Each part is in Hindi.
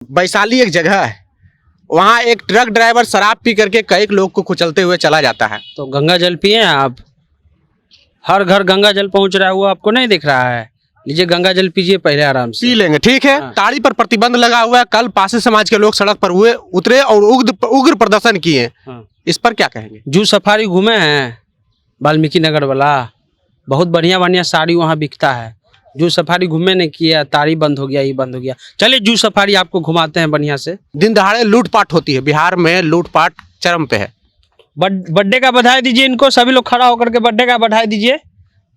वैशाली एक जगह है, वहाँ एक ट्रक ड्राइवर शराब पी करके कई लोग को कुचलते हुए चला जाता है। तो गंगा जल पिए आप? हर घर गंगा जल पहुंच रहा है, वो आपको नहीं दिख रहा है? लीजिए गंगा जल पीजिए पहले आराम से। पी लेंगे, ठीक है। हाँ। ताड़ी पर प्रतिबंध लगा हुआ है। कल पासी समाज के लोग सड़क पर उतरे और उग्र प्रदर्शन किए। हाँ। इस पर क्या कहेंगे? जू सफारी घूमे हैं वाल्मीकि नगर वाला, बहुत बढ़िया बढ़िया साड़ी वहाँ बिकता है। जू सफारी घूमे नहीं किया, ताड़ी बंद हो गया, ये बंद हो गया। चलिए जू सफारी आपको घुमाते हैं बढ़िया से। दिन दहाड़े लूटपाट होती है, बिहार में लूटपाट चरम पे है। बर्थडे का बधाई दीजिए इनको, सभी लोग खड़ा होकर के बर्थडे का बधाई दीजिए,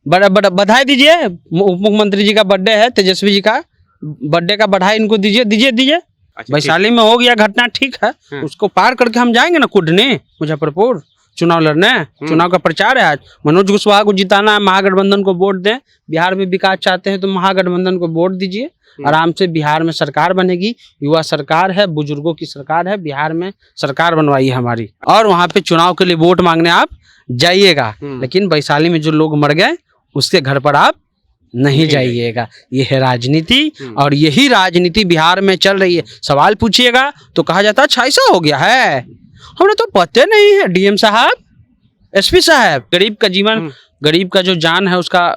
बधाई दीजिए। उप मुख्यमंत्री जी का बर्थडे है, तेजस्वी जी का बर्थडे का बधाई इनको दीजिए दीजिए दीजिए। वैशाली में हो गया घटना, ठीक है, उसको पार करके हम जाएंगे ना कुढ़नी मुजफ्फरपुर चुनाव लड़ने। चुनाव का प्रचार है आज, मनोज कुशवाहा को जिताना है, महागठबंधन को वोट दें। बिहार में विकास चाहते हैं तो महागठबंधन को वोट दीजिए, आराम से बिहार में सरकार बनेगी। युवा सरकार है, बुजुर्गों की सरकार है, बिहार में सरकार बनवाई है हमारी। और वहाँ पे चुनाव के लिए वोट मांगने आप जाइएगा, लेकिन वैशाली में जो लोग मर गए उसके घर पर आप नहीं जाइएगा। ये है राजनीति, और यही राजनीति बिहार में चल रही है। सवाल पूछिएगा तो कहा जाता है अच्छा ऐसा हो गया है, हमें तो पता नहीं है। डीएम साहब, एसपी साहब, गरीब का जीवन, गरीब का जो जान है उसका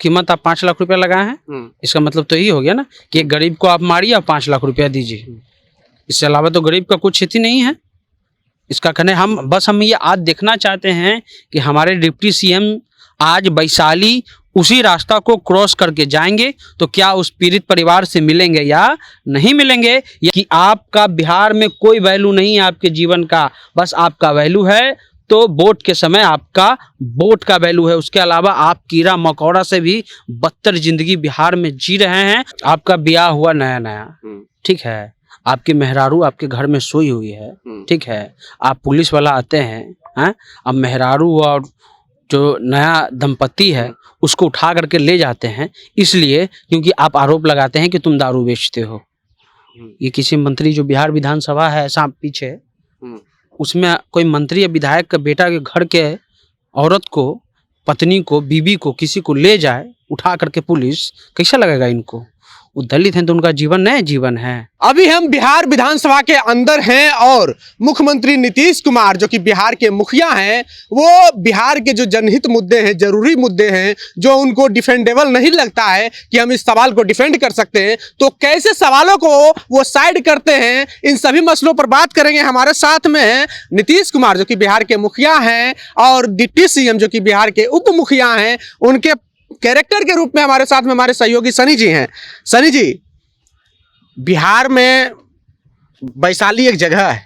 कीमत आप 5 लाख रुपया लगाए हैं। इसका मतलब तो यही हो गया ना कि एक गरीब को आप मारिए और 5 लाख रुपया दीजिए। इससे अलावा तो गरीब का कुछ स्थिति नहीं है। इसका कहने हम ये आज देखना चाहते हैं कि हमारे डिप्टी सीएम आज वैशाली उसी रास्ता को क्रॉस करके जाएंगे तो क्या उस पीड़ित परिवार से मिलेंगे या नहीं मिलेंगे, या कि आपका बिहार में कोई वैल्यू नहीं है आपके जीवन का, बस आपका वैल्यू है तो वोट के समय आपका वोट का वैल्यू है। उसके अलावा आप कीड़ा मकोड़ा से भी बदतर जिंदगी बिहार में जी रहे हैं। आपका ब्याह हुआ नया नया, ठीक है, आपकी मेहरारू आपके घर में सोई हुई है, ठीक है, आप पुलिस वाला आते हैं, अब मेहरारू और जो नया दंपति है उसको उठा करके ले जाते हैं, इसलिए क्योंकि आप आरोप लगाते हैं कि तुम दारू बेचते हो। ये किसी मंत्री, जो बिहार विधानसभा है सांप पीछे, उसमें कोई मंत्री या विधायक का बेटा के घर के औरत को, पत्नी को, बीबी को, किसी को ले जाए उठा करके पुलिस, कैसा लगेगा इनको? वो दलित हैं तो उनका जीवन नया जीवन है। अभी हम बिहार विधानसभा के अंदर हैं और मुख्यमंत्री नीतीश कुमार जो कि बिहार के मुखिया हैं, वो बिहार के जो जनहित मुद्दे हैं, जरूरी मुद्दे हैं, जो उनको डिफेंडेबल नहीं लगता है कि हम इस सवाल को डिफेंड कर सकते हैं, तो कैसे सवालों को वो साइड करते हैं, इन सभी मसलों पर बात करेंगे। हमारे साथ में हैं नीतीश कुमार जो कि बिहार के मुखिया हैं और डिप्टी सीएम जो कि बिहार के उप मुखिया हैं। उनके कैरेक्टर के रूप में हमारे साथ में हमारे सहयोगी सनी जी हैं। सनी जी, बिहार में वैशाली एक जगह है,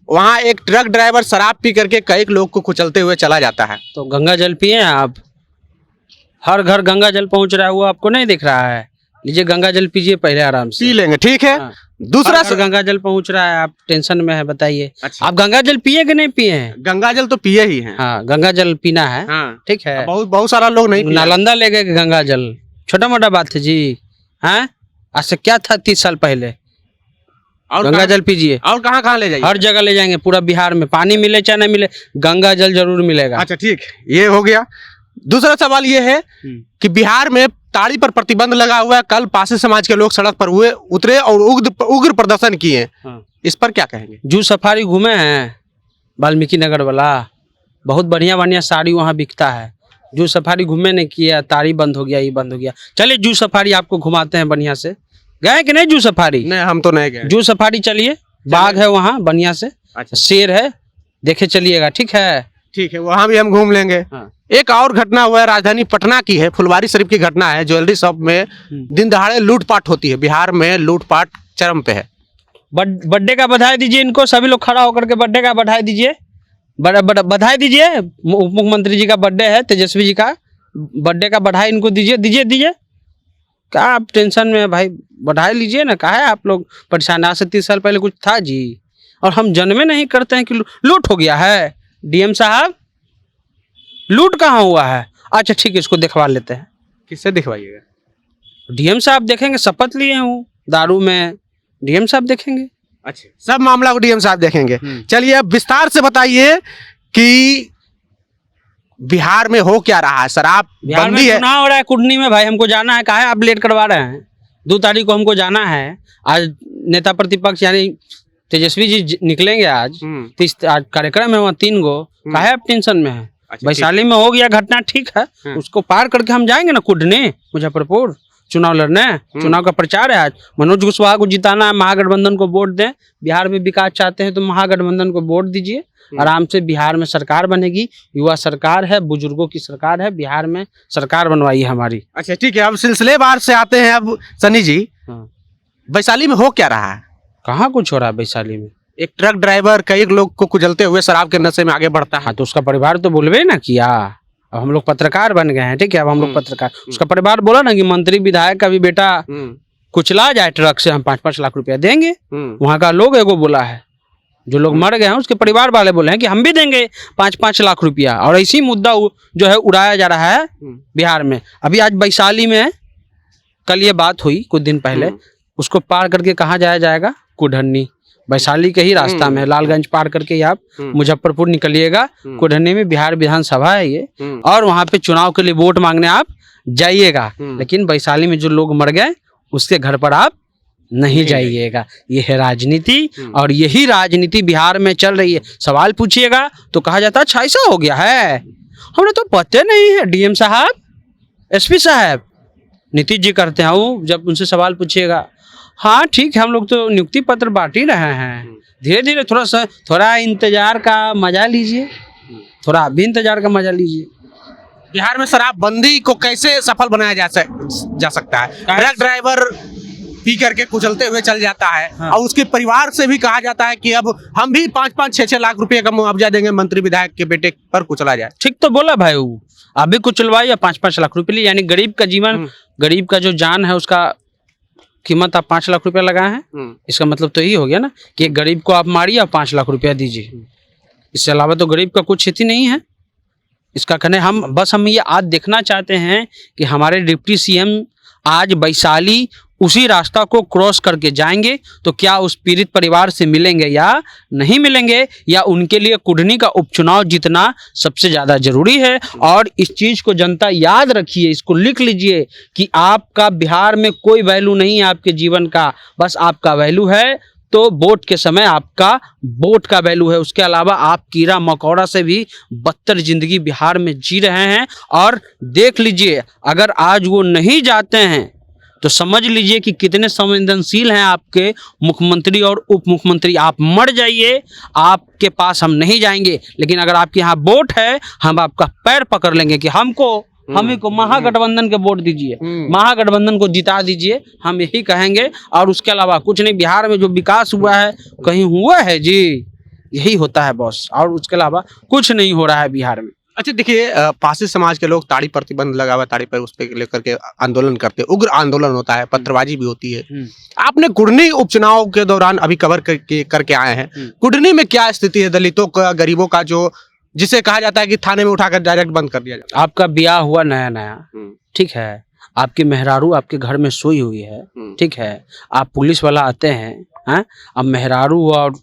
वहाँ एक ट्रक ड्राइवर शराब पी करके कई लोग को कुचलते हुए चला जाता है। तो गंगा जल पिए आप? हर घर गंगा जल पहुंच रहा है, वो आपको नहीं दिख रहा है? लीजिए गंगा जल पीजिए पहले आराम से। पी लेंगे, ठीक है। हाँ। दूसरा गंगा जल पहुंच रहा है, आप टेंशन में है, बताइए। अच्छा। आप गंगा जल पिए कि नहीं पिए हैं? गंगा जल तो पिए ही हैं। हाँ, गंगा जल पीना है। हाँ। ठीक है, बहुत सारा लोग नहीं पिया। नालंदा ले गए गंगा जल, छोटा मोटा बात है जी। हाँ, आज से क्या था 30 साल पहले। और गंगा जल पीजिए। और कहाँ ले जाइए? हर जगह ले जाएंगे, पूरा बिहार में, पानी मिले चाहे नहीं मिले, गंगा जल जरूर मिलेगा। अच्छा ठीक, ये हो गया। दूसरा सवाल ये है कि बिहार में ताड़ी पर प्रतिबंध लगा हुआ है। कल पासी समाज के लोग सड़क पर उतरे और उग्र प्रदर्शन किए। हाँ। इस पर क्या कहेंगे? जू सफारी घूमे हैं वाल्मीकि नगर वाला, बहुत बढ़िया बढ़िया साड़ी वहाँ बिकता है। जू सफारी घूमे नहीं किया, ताड़ी बंद हो गया, ये बंद हो गया। चलिए जू सफारी आपको घुमाते हैं बढ़िया से। गए कि नहीं जू सफारी? नहीं, हम तो नहीं गए। जू सफारी चलिए, बाघ है वहाँ बढ़िया से। अच्छा। शेर है, देखे चलिएगा, ठीक है। ठीक है, वहाँ भी हम घूम लेंगे। हाँ। एक और घटना हुआ है, राजधानी पटना की है, फुलवारी शरीफ की घटना है। ज्वेलरी शॉप में दिन दहाड़े लूटपाट होती है। बिहार में लूटपाट चरम पे है। बर्थडे का बधाई दीजिए इनको, सभी लोग खड़ा होकर के बर्थडे का बधाई दीजिए, बधाई दीजिए। उप मुख्यमंत्री जी का बर्थडे है, तेजस्वी जी का बर्थडे का बधाई इनको दीजिए दीजिए दीजिए। क्या आप टेंशन में है भाई, बधाई लीजिए ना। कहा है आप लोग परेशान? आज से 30 साल पहले कुछ था जी, और हम जन्मे नहीं करते हैं कि लूट हो गया है। डीएम साहब, लूट कहाँ हुआ है? अच्छा ठीक है, इसको दिखवा लेते हैं। किससे दिखवाइएगा? डीएम साहब देखेंगे, शपथ लिए हूँ दारू में, डीएम साहब देखेंगे। अच्छा, सब मामला को डीएम साहब देखेंगे। चलिए अब विस्तार से बताइए कि बिहार में हो क्या रहा है। शराब बंदी है, चुनाव हो रहा है कुढ़नी में भाई, हमको जाना है। कहा है आप लेट करवा रहे हैं? 2 तारीख को हमको जाना है। आज नेता प्रतिपक्ष यानी तेजस्वी जी निकलेंगे आज, तो इस आज कार्यक्रम है वहाँ 3 गो। काहे आप टेंशन में है? अच्छा, वैशाली में हो गया घटना, ठीक है, उसको पार करके हम जाएंगे ना कुढ़नी मुजफ्फरपुर चुनाव लड़ने। चुनाव का प्रचार है आज। मनोज कुशवाहा को जिताना है, महागठबंधन को वोट दें। बिहार में विकास चाहते हैं तो महागठबंधन को वोट दीजिए। आराम से बिहार में सरकार बनेगी, युवा सरकार है, बुजुर्गों की सरकार है, बिहार में सरकार बनवाई है हमारी। अच्छा ठीक है, अब सिलसिलेवार से आते हैं। अब सनी जी, वैशाली में हो क्या रहा है? कहाँ कुछ हो रहा है वैशाली में? एक ट्रक ड्राइवर कई लोग को कुचलते हुए शराब के नशे में आगे बढ़ता है। हाँ, तो उसका परिवार तो बोलवे ना किया। अब हम लोग पत्रकार बन गए हैं, ठीक है, अब हम लोग पत्रकार, उसका परिवार बोला ना कि मंत्री विधायक का भी बेटा कुचला जाए ट्रक से, हम 5-5 लाख रुपया देंगे। वहाँ का लोग एगो बोला है, जो लोग मर गए हैं उसके परिवार वाले बोले हैं कि हम भी देंगे 5-5 लाख रुपया। और इसी मुद्दा जो है उड़ाया जा रहा है बिहार में। अभी आज वैशाली में कल ये बात हुई कुछ दिन पहले, उसको पार करके कहाँ जाया जाएगा? कुढ़नी, वैशाली के ही रास्ता में, लालगंज पार करके आप मुजफ्फरपुर निकलिएगा। कुढ़नी में बिहार विधानसभा है ये, और वहाँ पे चुनाव के लिए वोट मांगने आप जाइएगा। लेकिन वैशाली में जो लोग मर गए उसके घर पर आप नहीं जाइएगा। ये है राजनीति, और यही राजनीति बिहार में चल रही है। सवाल पूछिएगा तो कहा जाता है अच्छा ऐसा हो गया है, हमें तो पता नहीं है। डीएम साहब, एसपी साहब, नीतीश जी करते हैं वो, जब उनसे सवाल पूछिएगा, हाँ ठीक है हम लोग तो नियुक्ति पत्र बांट ही रहे हैं, धीरे धीरे थोड़ा इंतजार का मजा लीजिए, थोड़ा आप भी इंतजार का मजा लीजिए। बिहार में शराबबंदी को कैसे सफल बनाया जा सकता है? ट्रक ड्राइवर पी करके कुचलते हुए चल जाता है। हाँ। और उसके परिवार से भी कहा जाता है कि अब हम भी 5-5, 6-6 लाख रुपए का मुआवजा देंगे मंत्री विधायक के बेटे पर कुचला जाए। ठीक तो बोला भाई, वो अभी कुचलवाई या 5-5 लाख रुपए लिए, यानी गरीब का जीवन, गरीब का जो जान है उसका कीमत आप 5 लाख रुपया लगाए हैं। इसका मतलब तो यही हो गया ना कि एक गरीब को आप मारिए और 5 लाख रुपया दीजिए। इससे अलावा तो गरीब का कुछ हित ही नहीं है। इसका कहने हम ये आज देखना चाहते हैं कि हमारे डिप्टी सीएम आज वैशाली उसी रास्ता को क्रॉस करके जाएंगे तो क्या उस पीड़ित परिवार से मिलेंगे या नहीं मिलेंगे, या उनके लिए कुढ़नी का उपचुनाव जीतना सबसे ज़्यादा जरूरी है। और इस चीज़ को जनता याद रखिए, इसको लिख लीजिए कि आपका बिहार में कोई वैल्यू नहीं है आपके जीवन का, बस आपका वैल्यू है तो वोट के समय आपका वोट का वैल्यू है। उसके अलावा आप कीड़ा मकोड़ा से भी बदतर जिंदगी बिहार में जी रहे हैं। और देख लीजिए, अगर आज वो नहीं जाते हैं तो समझ लीजिए कि कितने संवेदनशील हैं आपके मुख्यमंत्री और उप मुख्यमंत्री। आप मर जाइए, आपके पास हम नहीं जाएंगे, लेकिन अगर आपके यहाँ वोट है हम आपका पैर पकड़ लेंगे कि हमें को महागठबंधन के वोट दीजिए, महागठबंधन को जिता दीजिए, हम यही कहेंगे। और उसके अलावा कुछ नहीं। बिहार में जो विकास हुआ है कहीं हुआ है जी? यही होता है बॉस, और उसके अलावा कुछ नहीं हो रहा है बिहार में। अच्छा देखिए, पासी समाज के लोग ताड़ी प्रतिबंध लगा हुआ, ताड़ी पर उस पर लेकर के आंदोलन करते हैं, उग्र आंदोलन होता है, पत्थरबाजी भी होती है। आपने कुढ़नी उपचुनाव के दौरान अभी कवर करके आए हैं, कुढ़नी में क्या स्थिति है दलितों का, गरीबों का, जो जिसे कहा जाता है कि थाने में उठाकर डायरेक्ट बंद कर दिया जाता है? आपका ब्याह हुआ नया, ठीक है, आपकी मेहरारू आपके घर में सोई हुई है, ठीक है, आप पुलिस वाला आते हैं, अब मेहरारू और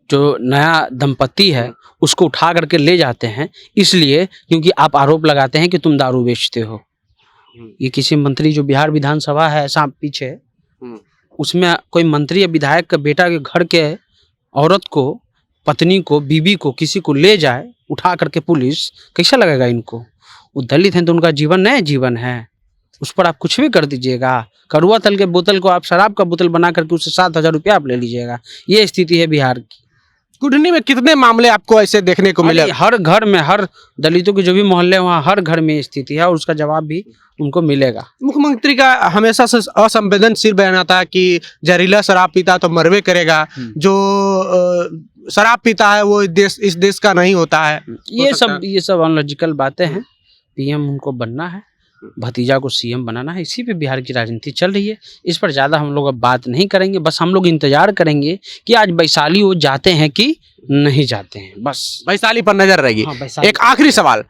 जो नया दंपति है उसको उठा करके ले जाते हैं, इसलिए क्योंकि आप आरोप लगाते हैं कि तुम दारू बेचते हो। ये किसी मंत्री, जो बिहार विधानसभा है सांप पीछे, उसमें कोई मंत्री या विधायक का बेटा के घर के औरत को, पत्नी को, बीबी को, किसी को ले जाए उठा करके पुलिस, कैसा लगेगा इनको? वो दलित हैं तो उनका जीवन नया जीवन है, उस पर आप कुछ भी कर दीजिएगा। कड़वा तेल के बोतल को आप शराब का बोतल बना करके उससे 7,000 रुपया आप ले लीजिएगा। ये स्थिति है बिहार की। कुढ़नी में कितने मामले आपको ऐसे देखने को मिले? हर घर में, हर दलितों के जो भी मोहल्ले वहाँ हर घर में स्थिति है, और उसका जवाब भी उनको मिलेगा। मुख्यमंत्री का हमेशा से असंवेदनशील बयान आता है कि जहरीला शराब पीता तो मरवे करेगा, जो शराब पीता है वो इस देश का नहीं होता है। ये सब अनलॉजिकल बातें हैं। पीएम उनको बनना है, भतीजा को सीएम बनाना है, इसी पे बिहार की राजनीति चल रही है। इस पर ज़्यादा हम लोग अब बात नहीं करेंगे, बस हम लोग इंतजार करेंगे कि आज वैशाली वो जाते हैं कि नहीं जाते हैं, बस वैशाली पर नजर रहेगी। हाँ, एक आखिरी सवाल,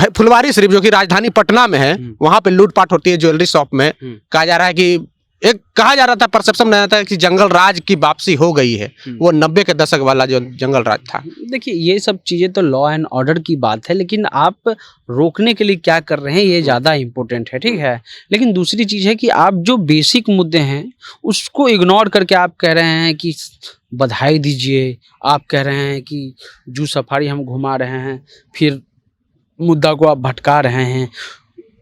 फुलवारी शरीफ जो कि राजधानी पटना में है, वहाँ पे लूटपाट होती है ज्वेलरी शॉप में, कहा जा रहा है कि एक कहा जा रहा था, परसेप्शन बनाया था कि जंगल राज की वापसी हो गई है, वो 90 के दशक वाला जो जंगल राज था। देखिए ये सब चीज़ें तो लॉ एंड ऑर्डर की बात है, लेकिन आप रोकने के लिए क्या कर रहे हैं ये ज़्यादा इम्पोर्टेंट है, ठीक है। लेकिन दूसरी चीज़ है कि आप जो बेसिक मुद्दे हैं उसको इग्नोर करके आप कह रहे हैं कि बधाई दीजिए, आप कह रहे हैं कि जू सफारी हम घुमा रहे हैं, फिर मुद्दा को आप भटका रहे हैं।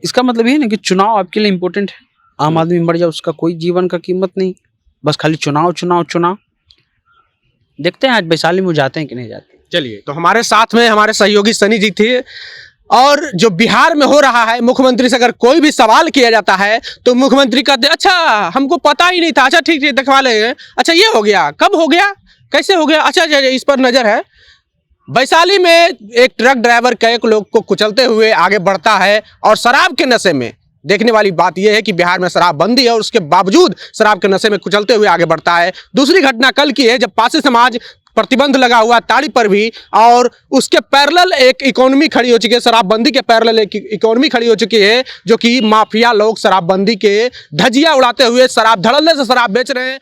इसका मतलब ये है ना कि चुनाव आपके लिए इम्पोर्टेंट है। आम आदमी मर जाए उसका कोई जीवन का कीमत नहीं, बस खाली चुनाव चुनाव चुनाव। देखते हैं आज वैशाली में जाते हैं कि नहीं जाते। चलिए, तो हमारे साथ में हमारे सहयोगी सनी जी थे, और जो बिहार में हो रहा है, मुख्यमंत्री से अगर कोई भी सवाल किया जाता है तो मुख्यमंत्री कहते हैं अच्छा हमको पता ही नहीं था, अच्छा ठीक है दिखवा लेंगे, अच्छा ये हो गया, कब हो गया, कैसे हो गया, अच्छा इस पर नजर है। वैशाली में एक ट्रक ड्राइवर कई लोग को कुचलते हुए आगे बढ़ता है, और शराब के नशे में, देखने वाली बात यह है कि बिहार में शराबबंदी है और उसके बावजूद शराब के नशे में कुचलते हुए आगे बढ़ता है। दूसरी घटना कल की है जब पारसी समाज प्रतिबंध लगा हुआ ताड़ी पर भी, और उसके पैरेलल एक इकोनॉमी खड़ी हो चुकी है, शराबबंदी के पैरेलल एक इकोनॉमी खड़ी हो चुकी है, जो कि माफिया लोग शराबबंदी के धजिया उड़ाते हुए शराब धड़ल्ले से शराब बेच रहे हैं।